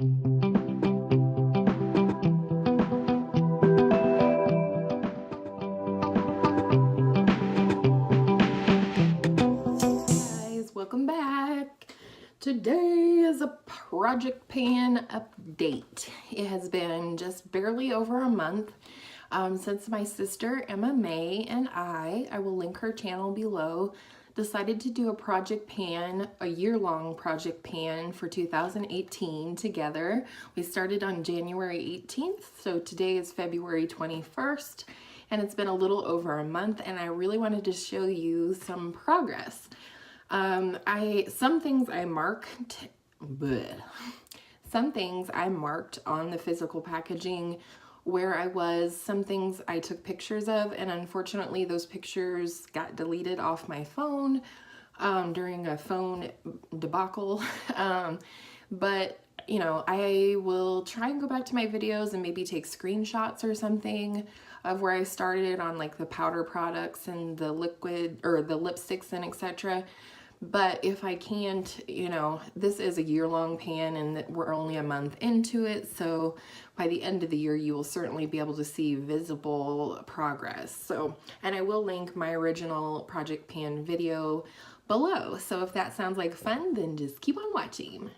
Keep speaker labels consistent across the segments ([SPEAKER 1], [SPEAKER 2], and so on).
[SPEAKER 1] Guys, welcome back. Today is a project pan update. It has been just barely over a month since my sister Emma Mae and I will link her channel below, decided to do a project pan, a year-long project pan for 2018 together. We started on January 18th, so today is February 21st, and it's been a little over a month, and I really wanted to show you some progress. Some things I marked on the physical packaging where I was, some things I took pictures of, and unfortunately those pictures got deleted off my phone during a phone debacle. But you know, I will try and go back to my videos and maybe take screenshots or something of where I started on like the powder products and the liquid or the lipsticks and etc. But if I can't, you know, this is a year-long pan and we're only a month into it, so by the end of the year you will certainly be able to see visible progress. So, and I will link my original project pan video below, so if that sounds like fun, then just keep on watching.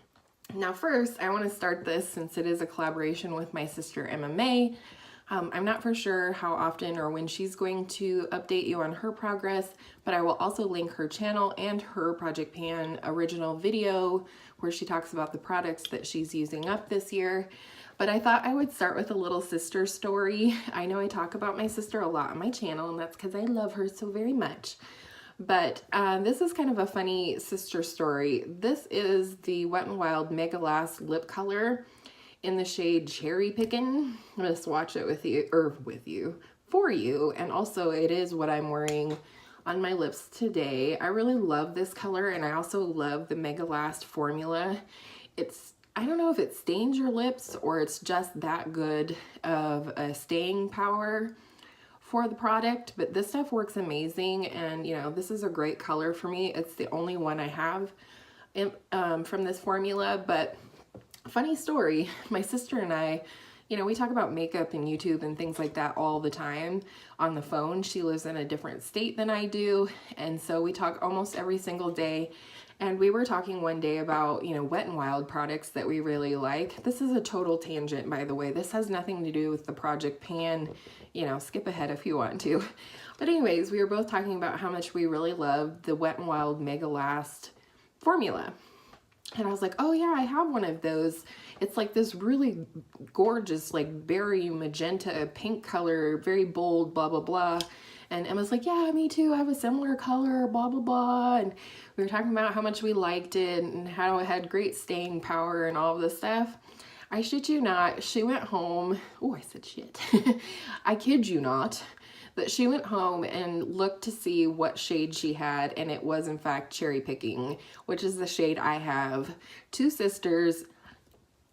[SPEAKER 1] Now first, I want to start this since it is a collaboration with my sister Emma Mae. I'm not for sure how often or when she's going to update you on her progress, but I will also link her channel and her Project Pan original video where she talks about the products that she's using up this year. But I thought I would start with a little sister story. I know I talk about my sister a lot on my channel, and that's because I love her so very much. But this is kind of a funny sister story. This is the Wet n Wild Mega Last lip color in the shade Cherry Pickin'. I'm gonna swatch it for you, and also it is what I'm wearing on my lips today. I really love this color, and I also love the Mega Last formula. I don't know if it stains your lips or it's just that good of a staying power for the product, but this stuff works amazing, and you know, this is a great color for me. It's the only one I have from this formula. But funny story, my sister and I, you know, we talk about makeup and YouTube and things like that all the time on the phone. She lives in a different state than I do, and so we talk almost every single day. And we were talking one day about, you know, Wet n Wild products that we really like. This is a total tangent, by the way. This has nothing to do with the Project Pan. You know, skip ahead if you want to. But anyways, we were both talking about how much we really love the Wet n Wild Mega Last formula. And I was like, oh yeah, I have one of those. It's like this really gorgeous, like berry magenta pink color, very bold, blah, blah, blah. And Emma's like, yeah, me too. I have a similar color, blah, blah, blah. And we were talking about how much we liked it and how it had great staying power and all of this stuff. I shit you not, she went home. Oh, I said shit. I kid you not. That she went home and looked to see what shade she had, and it was in fact Cherry Picking, which is the shade I have. Two sisters,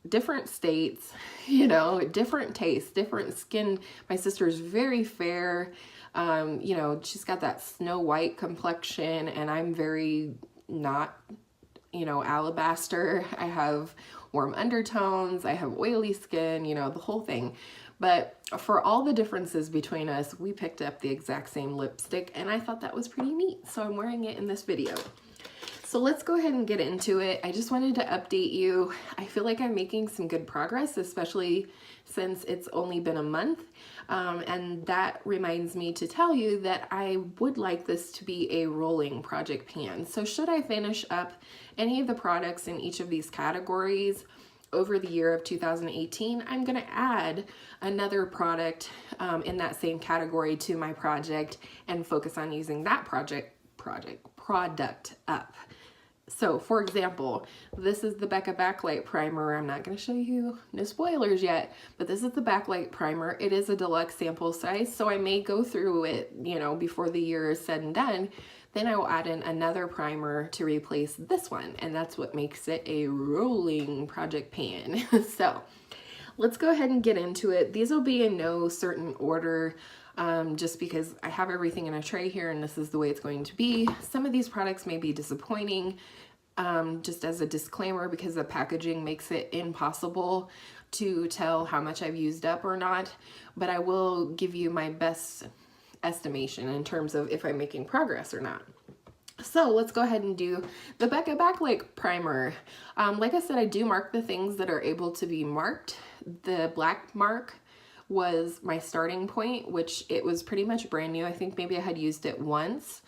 [SPEAKER 1] different states, you know, different tastes, different skin. My sister's very fair, you know, she's got that snow white complexion, and I'm very not, you know, alabaster. I have warm undertones, I have oily skin, you know, the whole thing. But for all the differences between us, we picked up the exact same lipstick, and I thought that was pretty neat. So I'm wearing it in this video. So let's go ahead and get into it. I just wanted to update you. I feel like I'm making some good progress, especially since it's only been a month. And that reminds me to tell you that I would like this to be a rolling project pan. So should I finish up any of the products in each of these categories over the year of 2018, I'm gonna add another product in that same category to my project and focus on using that product up. So for example, this is the Becca Backlight Primer. I'm not gonna show you, no spoilers yet, but this is the Backlight Primer. It is a deluxe sample size, so I may go through it, you know, before the year is said and done. Then I will add in another primer to replace this one, and that's what makes it a rolling project pan. So let's go ahead and get into it. These will be in no certain order, just because I have everything in a tray here and this is the way it's going to be. Some of these products may be disappointing, just as a disclaimer, because the packaging makes it impossible to tell how much I've used up or not, but I will give you my best estimation in terms of if I'm making progress or not. So let's go ahead and do the Becca Backlight Primer. Like I said, I do mark the things that are able to be marked. The black mark was my starting point, which it was pretty much brand new. I think maybe I had used it once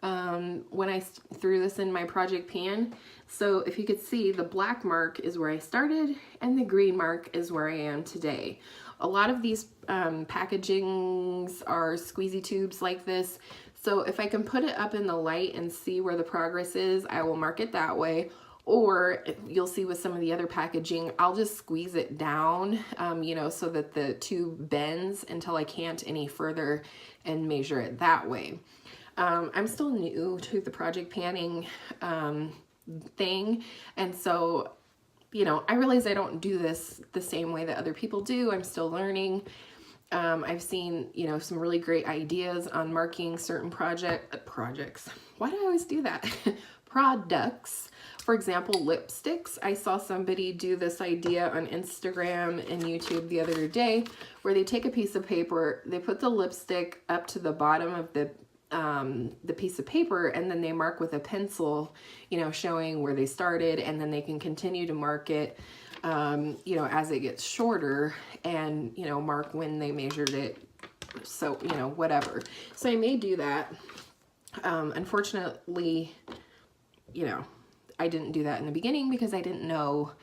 [SPEAKER 1] when I threw this in my project pan. So if you could see, the black mark is where I started and the green mark is where I am today. A lot of these packagings are squeezy tubes like this. So if I can put it up in the light and see where the progress is, I will mark it that way. Or you'll see with some of the other packaging, I'll just squeeze it down, you know, so that the tube bends until I can't any further and measure it that way. I'm still new to the project panning thing, and so, you know, I realize I don't do this the same way that other people do. I'm still learning. I've seen, you know, some really great ideas on marking certain projects. Why do I always do that? Products. For example, lipsticks. I saw somebody do this idea on Instagram and YouTube the other day where they take a piece of paper, they put the lipstick up to the bottom of the piece of paper, and then they mark with a pencil, you know, showing where they started, and then they can continue to mark it, you know, as it gets shorter, and, you know, mark when they measured it. So, you know, whatever. So I may do that. Unfortunately, you know, I didn't do that in the beginning because I didn't know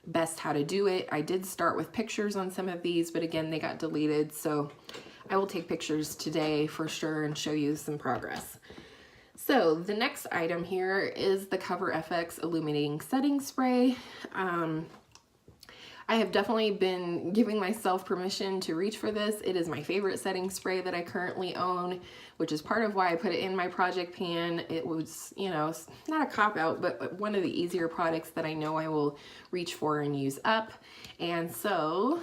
[SPEAKER 1] best how to do it. I did start with pictures on some of these, but again, they got deleted. So I will take pictures today for sure and show you some progress. So the next item here is the Cover FX Illuminating Setting Spray. I have definitely been giving myself permission to reach for this. It is my favorite setting spray that I currently own, which is part of why I put it in my project pan. It was, you know, not a cop-out, but one of the easier products that I know I will reach for and use up. And so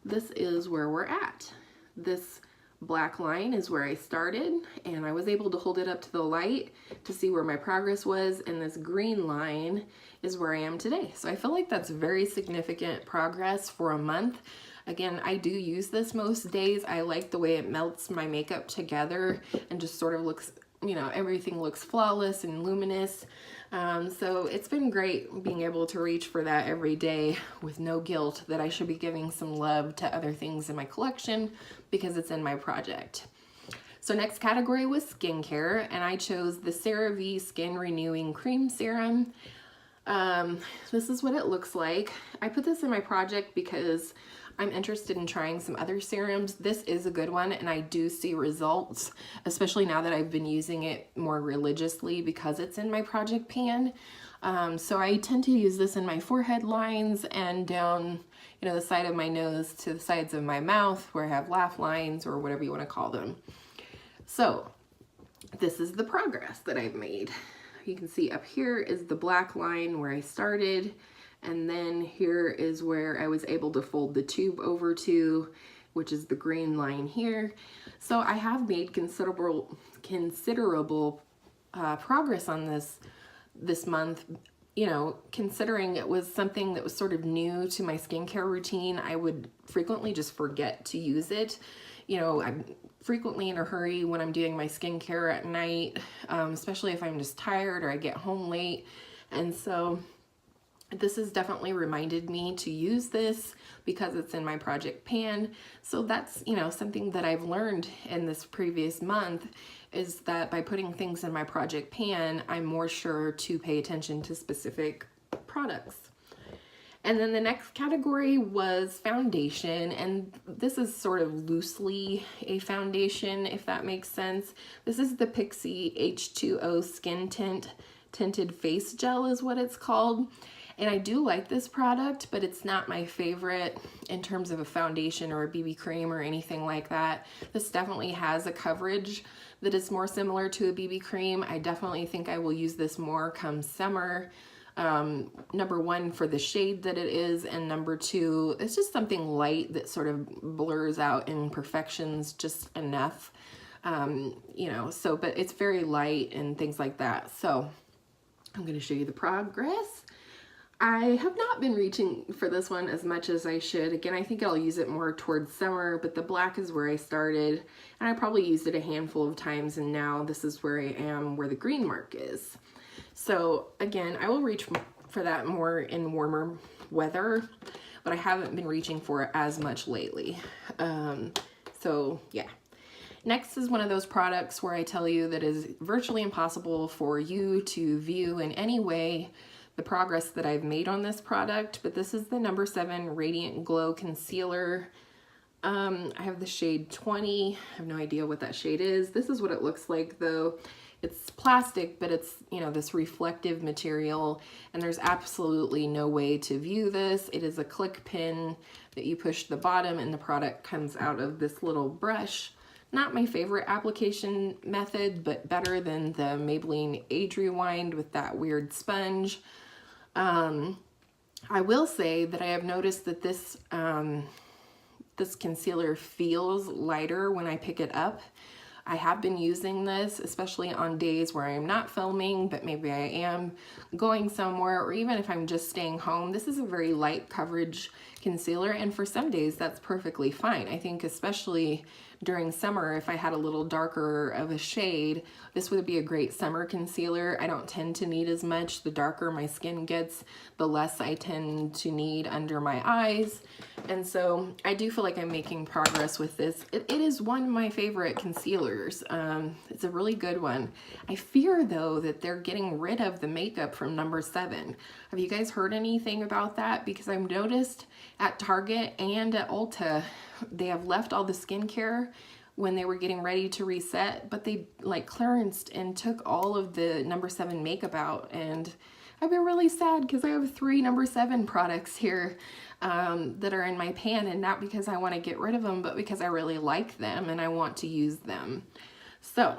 [SPEAKER 1] this is where we're at. This black line is where I started, and I was able to hold it up to the light to see where my progress was, and this green line is where I am today. So I feel like that's very significant progress for a month. Again, I do use this most days. I like the way it melts my makeup together and just sort of looks, you know, everything looks flawless and luminous. So it's been great being able to reach for that every day with no guilt that I should be giving some love to other things in my collection because it's in my project. So next category was skincare, and I chose the CeraVe Skin Renewing Cream Serum. This is what it looks like. I put this in my project because I'm interested in trying some other serums. This is a good one, and I do see results, especially now that I've been using it more religiously because it's in my project pan. So I tend to use this in my forehead lines and down, you know, the side of my nose to the sides of my mouth where I have laugh lines or whatever you want to call them. So this is the progress that I've made. You can see up here is the black line where I started, and then here is where I was able to fold the tube over to, which is the green line here. So I have made considerable progress on this month. You know, considering it was something that was sort of new to my skincare routine, I would frequently just forget to use it. You know, I'm frequently in a hurry when I'm doing my skincare at night, especially if I'm just tired or I get home late. And so this has definitely reminded me to use this because it's in my project pan. So that's, you know, something that I've learned in this previous month is that by putting things in my project pan, I'm more sure to pay attention to specific products. And then the next category was foundation, and this is sort of loosely a foundation, if that makes sense. This is the Pixi H2O Skin Tint Tinted Face Gel is what it's called. And I do like this product, but it's not my favorite in terms of a foundation or a BB cream or anything like that. This definitely has a coverage that is more similar to a BB cream. I definitely think I will use this more come summer. Number one, for the shade that it is, and number two, it's just something light that sort of blurs out imperfections just enough, you know, so, but it's very light and things like that. So I'm going to show you the progress. I have not been reaching for this one as much as I should. Again, I think I'll use it more towards summer, but the black is where I started, and I probably used it a handful of times, and now this is where I am, where the green mark is. So again, I will reach for that more in warmer weather, but I haven't been reaching for it as much lately. So yeah. Next is one of those products where I tell you that it is virtually impossible for you to view in any way the progress that I've made on this product, but this is the number 7 Radiant Glow Concealer. I have the shade 20. I have no idea what that shade is. This is what it looks like though. It's plastic, but it's, you know, this reflective material, and there's absolutely no way to view this. It is a click pin that you push the bottom and the product comes out of this little brush. Not my favorite application method, but better than the Maybelline Age Rewind with that weird sponge. I will say that I have noticed that this this concealer feels lighter when I pick it up. I have been using this, especially on days where I'm not filming, but maybe I am going somewhere, or even if I'm just staying home. This is a very light coverage concealer, and for some days that's perfectly fine. I think especially during summer, if I had a little darker of a shade, this would be a great summer concealer. I don't tend to need as much. The darker my skin gets, the less I tend to need under my eyes. And so I do feel like I'm making progress with this. It is one of my favorite concealers. It's a really good one. I fear though that they're getting rid of the makeup from number 7. Have you guys heard anything about that? Because I've noticed at Target and at Ulta, they have left all the skincare when they were getting ready to reset, but they like clearanced and took all of the number 7 makeup out, and I've been really sad because I have 3 number 7 products here that are in my pan, and not because I want to get rid of them, but because I really like them and I want to use them. So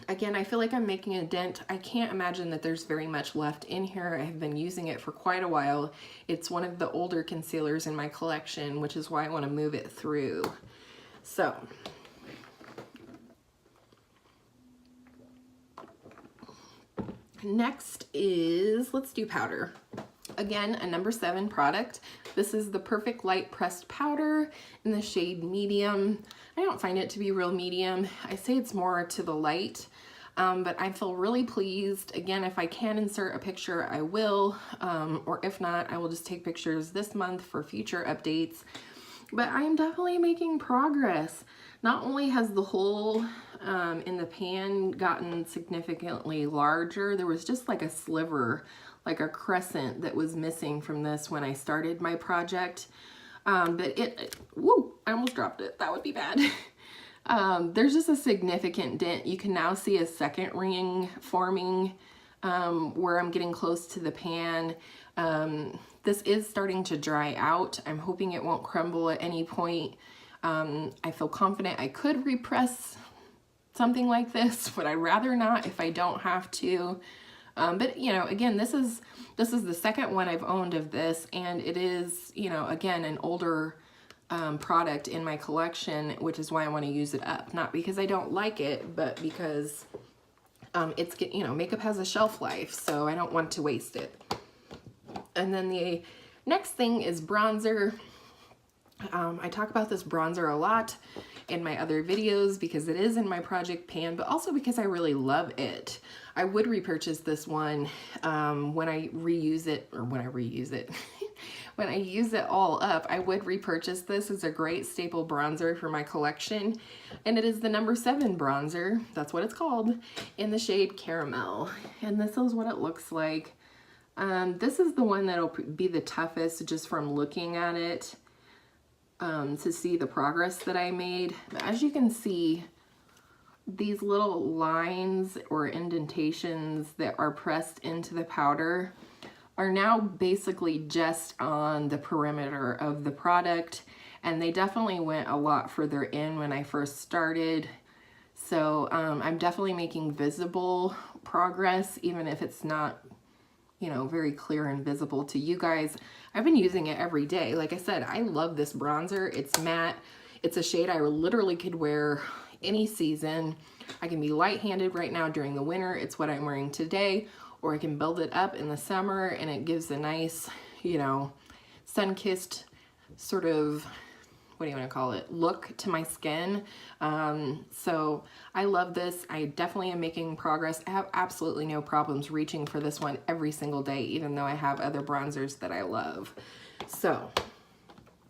[SPEAKER 1] again, I feel like I'm making a dent. I can't imagine that there's very much left in here. I have been using it for quite a while. It's one of the older concealers in my collection, which is why I want to move it through. So next is, let's do powder. Again, a number 7 product. This is the Perfect Light Pressed Powder in the shade medium. I don't find it to be real medium. I say it's more to the light, but I feel really pleased. Again, if I can insert a picture, I will, or if not, I will just take pictures this month for future updates. But I am definitely making progress. Not only has the hole in the pan gotten significantly larger, there was just like a sliver, like a crescent that was missing from this when I started my project. But whoa, I almost dropped it. That would be bad. There's just a significant dent. You can now see a second ring forming where I'm getting close to the pan. This is starting to dry out. I'm hoping it won't crumble at any point. I feel confident I could repress something like this, but I'd rather not if I don't have to. But you know, again, this is the second one I've owned of this, and it is, you know, again, an older product in my collection, which is why I want to use it up. Not because I don't like it, but because it's, you know, makeup has a shelf life, so I don't want to waste it. And then the next thing is bronzer. I talk about this bronzer a lot in my other videos because it is in my project pan, but also because I really love it. I would repurchase this one when I reuse it, or when I reuse it. When I use it all up, I would repurchase this. It's a great staple bronzer for my collection, and it is the number 7 bronzer, that's what it's called, in the shade Caramel. And this is what it looks like. This is the one that'll be the toughest just from looking at it. To see the progress that I made. But as you can see, these little lines or indentations that are pressed into the powder are now basically just on the perimeter of the product, and they definitely went a lot further in when I first started. So I'm definitely making visible progress, even if it's not, you know, very clear and visible to you guys. I've been using it every day. Like I said, I love this bronzer. It's matte. It's a shade I literally could wear any season. I can be light-handed right now during the winter. It's what I'm wearing today. or I can build it up in the summer and it gives a nice, you know, sun-kissed sort of, what do you want to call it, look to my skin. So I love this. I definitely am making progress. I have absolutely no problems reaching for this one every single day, even though I have other bronzers that I love. So,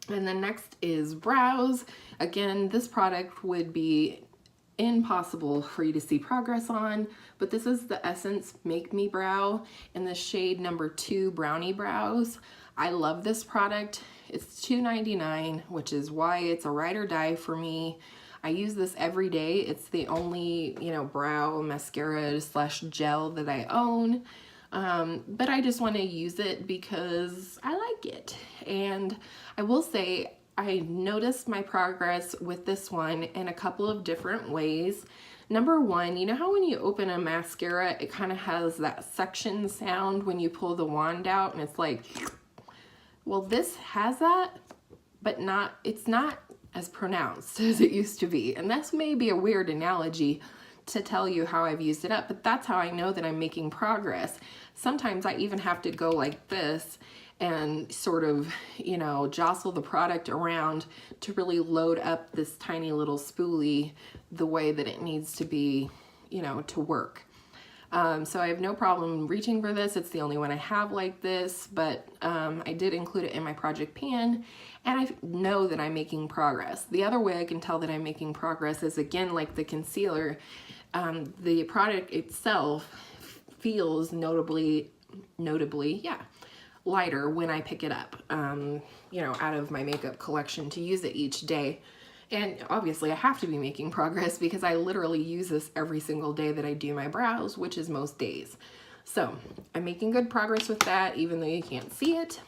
[SPEAKER 1] and then next is brows. Again, this product would be impossible for you to see progress on, but this is the Essence Make Me Brow in the shade number 2 Brownie Brows. I love this product. It's $2.99, which is why it's a ride or die for me. I use this every day. It's the only, you know, brow mascara slash gel that I own. But I just want to use it because I like it. And I will say, I noticed my progress with this one in a couple of different ways. Number one, you know how when you open a mascara, it kind of has that suction sound when you pull the wand out and it's like, well, this has that, but it's not as pronounced as it used to be. And that's maybe a weird analogy to tell you how I've used it up, but that's how I know that I'm making progress. Sometimes I even have to go like this and sort of, you know, jostle the product around to really load up this tiny little spoolie the way that it needs to be, you know, to work. So I have no problem reaching for this. It's the only one I have like this, but I did include it in my project pan, and I know that I'm making progress. The other way I can tell that I'm making progress is, again, like the concealer, the product itself feels notably, yeah, lighter when I pick it up, you know, out of my makeup collection to use it each day. And obviously I have to be making progress because I literally use this every single day that I do my brows, which is most days. So I'm making good progress with that, even though you can't see it.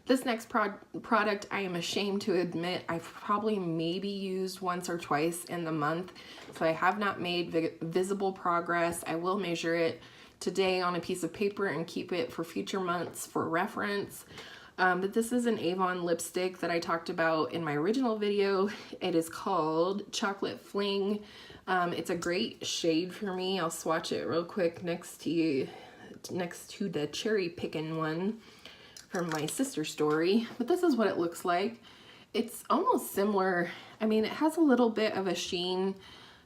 [SPEAKER 1] This next product, I am ashamed to admit, I've probably maybe used once or twice in the month. So I have not made visible progress. I will measure it today on a piece of paper and keep it for future months for reference. But this is an Avon lipstick that I talked about in my original video. It is called Chocolate Fling. It's a great shade for me. I'll swatch it real quick next to the cherry pickin' one from my sister story. But this is what it looks like. It's almost similar. I mean, it has a little bit of a sheen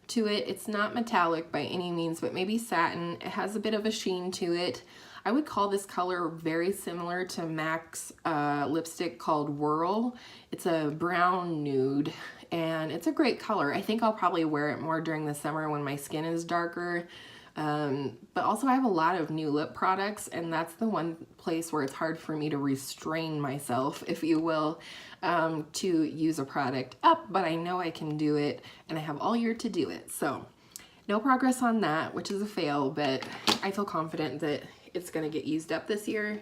[SPEAKER 1] to it. It's not metallic by any means, but maybe satin. It has a bit of a sheen to it. I would call this color very similar to MAC's lipstick called Whirl. It's a brown nude, and it's a great color. I think I'll probably wear it more during the summer when my skin is darker. But also I have a lot of new lip products, and that's the one place where it's hard for me to restrain myself, if you will, to use a product up, but I know I can do it, and I have all year to do it. So no progress on that, which is a fail, but I feel confident that it's gonna get used up this year.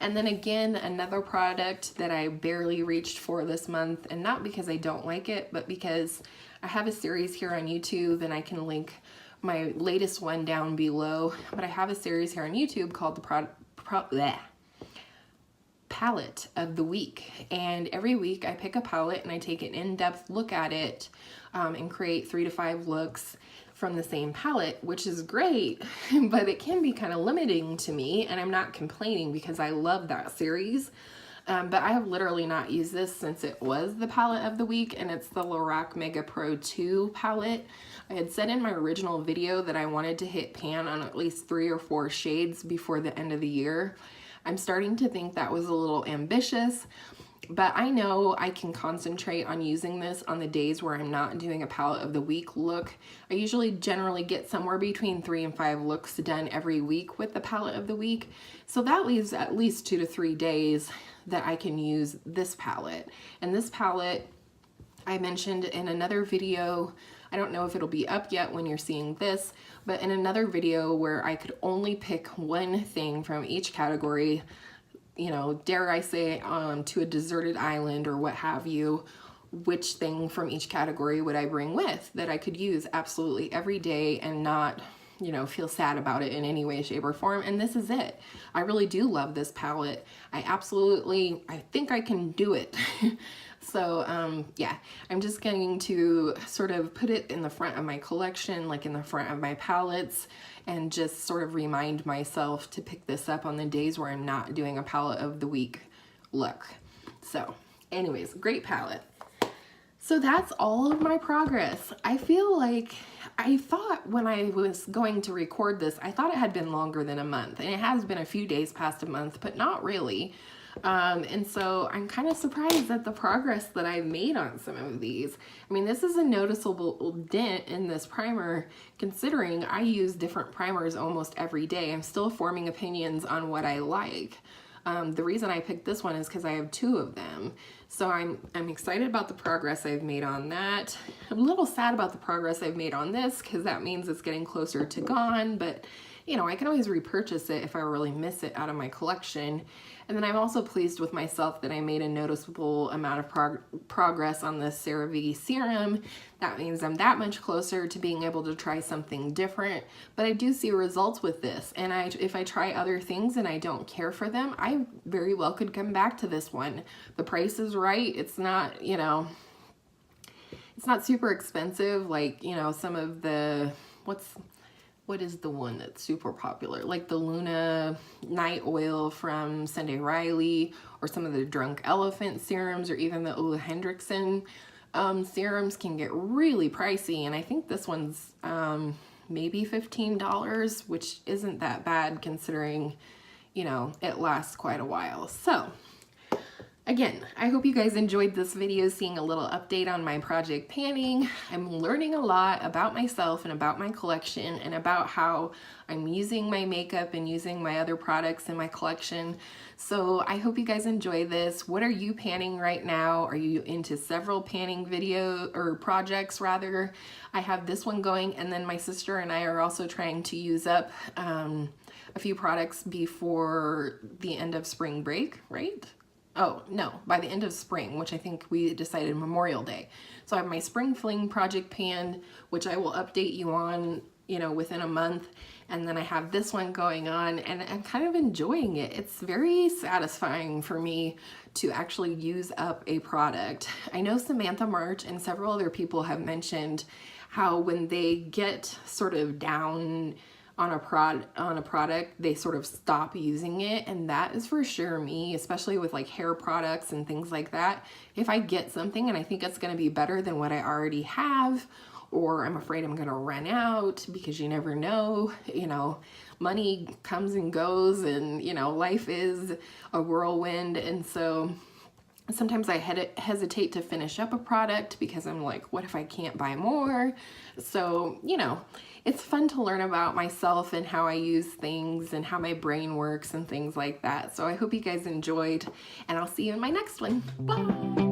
[SPEAKER 1] And then again, another product that I barely reached for this month, and not because I don't like it, but because I have a series here on YouTube, and I can link my latest one down below, but I have a series here on YouTube called the Palette of the Week. And every week I pick a palette and I take an in-depth look at it and create 3 to 5 looks from the same palette, which is great, but it can be kind of limiting to me, and I'm not complaining because I love that series. But I have literally not used this since it was the palette of the week, and it's the Lorac MEGA Pro 2 palette. I had said in my original video that I wanted to hit pan on at least 3 or 4 shades before the end of the year. I'm starting to think that was a little ambitious, but I know I can concentrate on using this on the days where I'm not doing a palette of the week look. I usually generally get somewhere between 3 and 5 looks done every week with the palette of the week. So that leaves at least 2 to 3 days that I can use this palette. And this palette I mentioned in another video, I don't know if it'll be up yet when you're seeing this, but in another video where I could only pick one thing from each category, you know, dare I say, to a deserted island or what have you, which thing from each category would I bring with that I could use absolutely every day and not, you know, feel sad about it in any way, shape, or form. And this is it. I really do love this palette. I think I can do it. So yeah, I'm just going to sort of put it in the front of my collection, like in the front of my palettes, and just sort of remind myself to pick this up on the days where I'm not doing a palette of the week look. So anyways, great palette. So that's all of my progress. I feel like, I thought when I was going to record this, I thought it had been longer than a month, and it has been a few days past a month, but not really. And so I'm kind of surprised at the progress that I've made on some of these. I mean, this is a noticeable dent in this primer, considering I use different primers almost every day. I'm still forming opinions on what I like. The reason I picked this one is because I have 2 of them. So I'm excited about the progress I've made on that. I'm a little sad about the progress I've made on this because that means it's getting closer to gone, but you know, I can always repurchase it if I really miss it out of my collection. And then I'm also pleased with myself that I made a noticeable amount of progress on this CeraVe serum. That means I'm that much closer to being able to try something different. But I do see results with this. And if I try other things and I don't care for them, I very well could come back to this one. The price is right. It's not, you know, it's not super expensive like, you know, some of the, what is the one that's super popular? Like the Luna Night Oil from Sunday Riley, or some of the Drunk Elephant serums, or even the Ole Hendrickson serums can get really pricey. And I think this one's maybe $15, which isn't that bad considering, you know, it lasts quite a while. So again, I hope you guys enjoyed this video, seeing a little update on my project panning. I'm learning a lot about myself and about my collection and about how I'm using my makeup and using my other products in my collection. So I hope you guys enjoy this. What are you panning right now? Are you into several panning video or projects rather? I have this one going, and then my sister and I are also trying to use up a few products before the end of spring break, right? Oh, no, by the end of spring, which I think we decided Memorial Day. So I have my Spring Fling project pan, which I will update you on, you know, within a month. And then I have this one going on, and I'm kind of enjoying it. It's very satisfying for me to actually use up a product. I know Samantha March and several other people have mentioned how when they get sort of down on a product, they sort of stop using it, and that is for sure me, especially with like hair products and things like that. If I get something and I think it's going to be better than what I already have, or I'm afraid I'm going to run out, because you never know, you know, money comes and goes, and you know, life is a whirlwind. And so sometimes I hesitate to finish up a product because I'm like, what if I can't buy more? So, you know, it's fun to learn about myself and how I use things and how my brain works and things like that. So I hope you guys enjoyed, and I'll see you in my next one. Bye!